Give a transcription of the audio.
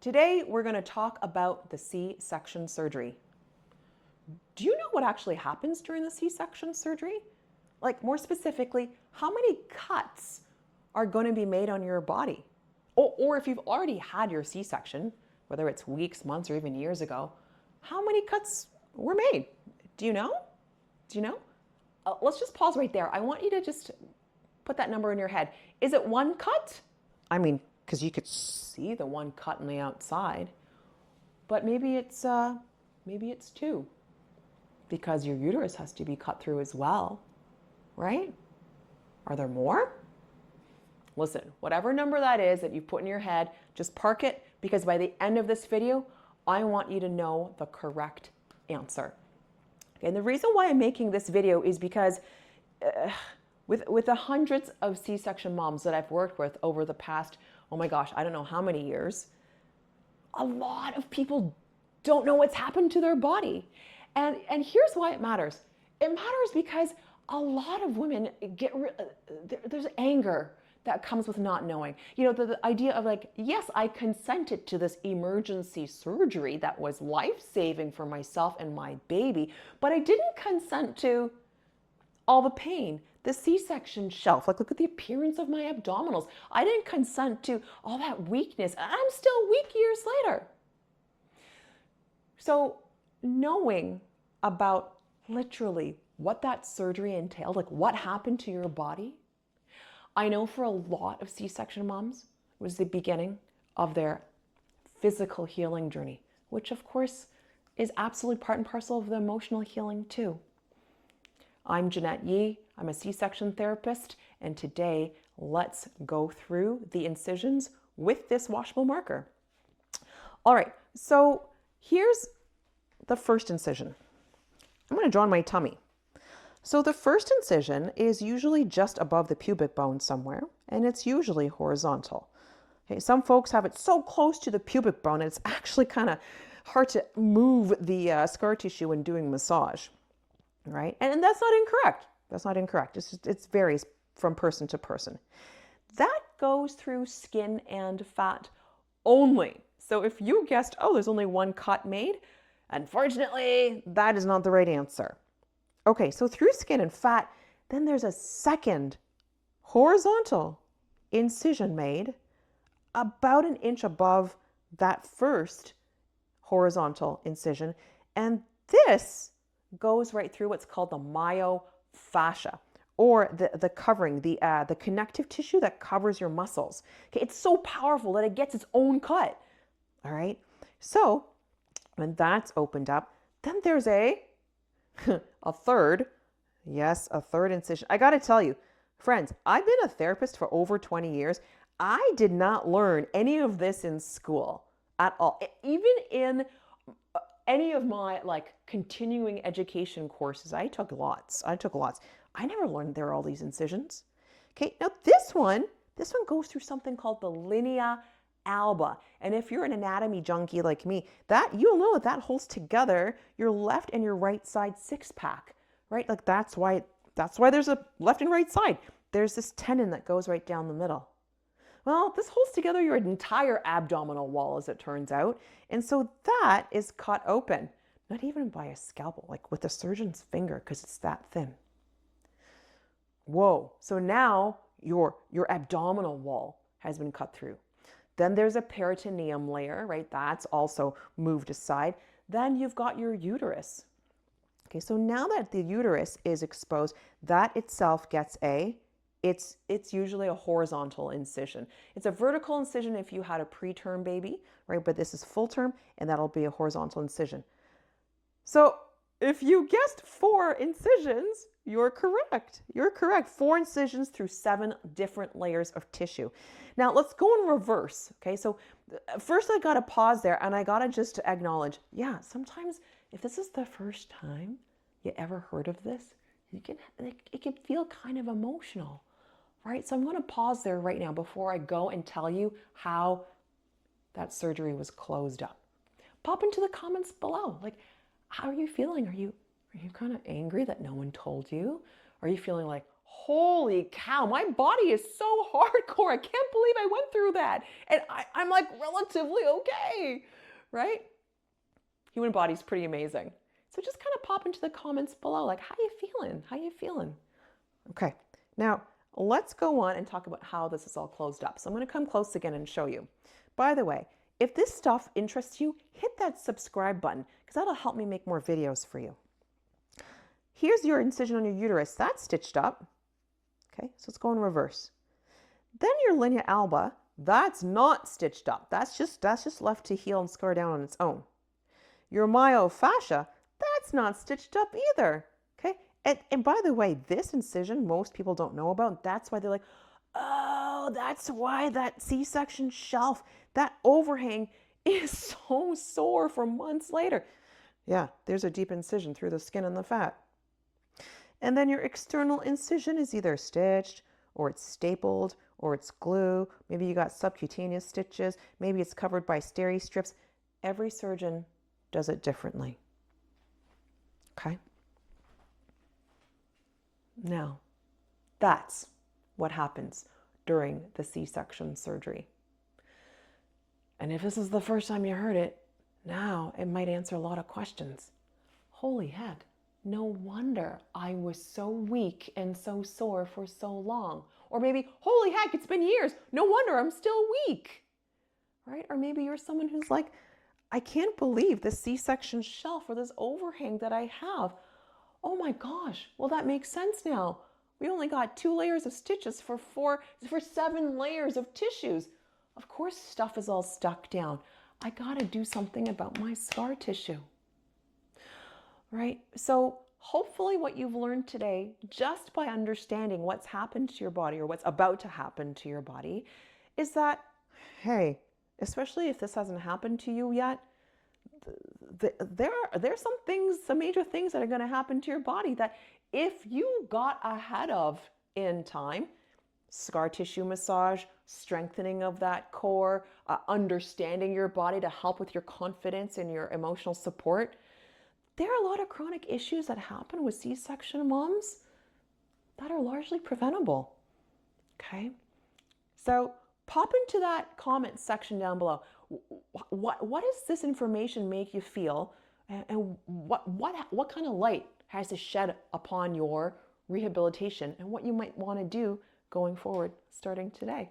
Today, we're going to talk about the C-section surgery. Do you know what actually happens during the C-section surgery? Like, more specifically, how many cuts are going to be made on your body? Or if you've already had your C-section, whether it's weeks, months, or even years ago, how many cuts were made? Do you know? Do you know? Let's just pause right there. I want you to just put that number in your head. Is it one cut? I mean, because you could see the one cut on the outside, but maybe it's two, because your uterus has to be cut through as well, right? Are there more? Listen, whatever number that is that you've put in your head, just park it, because by the end of this video, I want you to know the correct answer. Okay, and the reason why I'm making this video is because with the hundreds of C-section moms that I've worked with over the past, oh my gosh, I don't know how many years, a lot of people don't know what's happened to their body. And here's why it matters. It matters because a lot of women there's anger that comes with not knowing. You know, the idea of like, yes, I consented to this emergency surgery that was life-saving for myself and my baby, but I didn't consent to all the pain, the C-section shelf. Like, look at the appearance of my abdominals. I didn't consent to all that weakness. I'm still weak years later. So knowing about literally what that surgery entailed, like what happened to your body, I know for a lot of C-section moms, it was the beginning of their physical healing journey, which of course is absolutely part and parcel of the emotional healing too. I'm Janette Yee. I'm a C-section therapist, and today let's go through the incisions with this washable marker. All right, so here's the first incision. I'm going to draw on my tummy. So the first incision is usually just above the pubic bone somewhere, and it's usually horizontal. Okay, some folks have it so close to the pubic bone, it's actually kind of hard to move the scar tissue when doing massage, right? And that's not incorrect. That's not incorrect. It varies from person to person. That goes through skin and fat only. So if you guessed, oh, there's only one cut made, unfortunately, that is not the right answer. Okay, so through skin and fat, then there's a second horizontal incision made about an inch above that first horizontal incision. And this goes right through what's called the myofascia, or the covering, the connective tissue that covers your muscles. Okay, it's so powerful that it gets its own cut. All right, so when that's opened up, then there's a third incision. I got to tell you, friends, I've been a therapist for over 20 years. I did not learn any of this in school at all. Even in any of my like continuing education courses, I took lots. I never learned there are all these incisions. Okay, now this one goes through something called the Linea alba. And if you're an anatomy junkie like me, you'll know that holds together your left and your right side six-pack, right? Like that's why there's a left and right side. There's this tendon that goes right down the middle. Well, this holds together your entire abdominal wall, as it turns out. And so that is cut open, not even by a scalpel, like with a surgeon's finger, because it's that thin. Whoa, so now your abdominal wall has been cut through. Then there's a peritoneum layer, right? That's also moved aside. Then you've got your uterus. Okay, so now that the uterus is exposed, that itself gets it's usually a horizontal incision. It's a vertical incision if you had a preterm baby, right? But this is full term, and that'll be a horizontal incision. So if you guessed 4 incisions, you're correct. You're correct. 4 incisions through 7 different layers of tissue. Now let's go in reverse. Okay, so first I gotta pause there, and I gotta just acknowledge, yeah, sometimes if this is the first time you ever heard of this, it can feel kind of emotional, right? So I'm gonna pause there right now before I go and tell you how that surgery was closed up. Pop into the comments below. Like, how are you feeling? Are you kind of angry that no one told you? Are you feeling like, holy cow, my body is so hardcore. I can't believe I went through that. And I'm like relatively okay, right? Human body's pretty amazing. So just kind of pop into the comments below, like, how you feeling? How you feeling? Okay, now let's go on and talk about how this is all closed up. So I'm going to come close again and show you. By the way, if this stuff interests you, hit that subscribe button because that'll help me make more videos for you. Here's your incision on your uterus. That's stitched up. Okay, so let's go in reverse. Then your linea alba, that's not stitched up. That's just left to heal and scar down on its own. Your myofascia, that's not stitched up either. Okay, and by the way, this incision most people don't know about. That's why they're like, oh, that's why that C-section shelf, that overhang is so sore for months later. Yeah, there's a deep incision through the skin and the fat. And then your external incision is either stitched or it's stapled or it's glue. Maybe you got subcutaneous stitches. Maybe it's covered by steri strips. Every surgeon does it differently. Okay? Now, that's what happens during the C-section surgery. And if this is the first time you heard it, now it might answer a lot of questions. Holy heck, no wonder I was so weak and so sore for so long. Or maybe, holy heck, it's been years. No wonder I'm still weak. Right? Or maybe you're someone who's like, I can't believe this C-section shelf or this overhang that I have. Oh my gosh, well that makes sense now. We only got 2 layers of stitches for 7 layers of tissues. Of course stuff is all stuck down. I gotta do something about my scar tissue. Right? So hopefully what you've learned today, just by understanding what's happened to your body or what's about to happen to your body, is that, hey, especially if this hasn't happened to you yet, there's some major things that are going to happen to your body that if you got ahead of in time, scar tissue massage, strengthening of that core, understanding your body to help with your confidence and your emotional support, there are a lot of chronic issues that happen with C-section moms that are largely preventable. Okay? So pop into that comment section down below. What does this information make you feel? And what kind of light has to shed upon your rehabilitation and what you might want to do going forward starting today?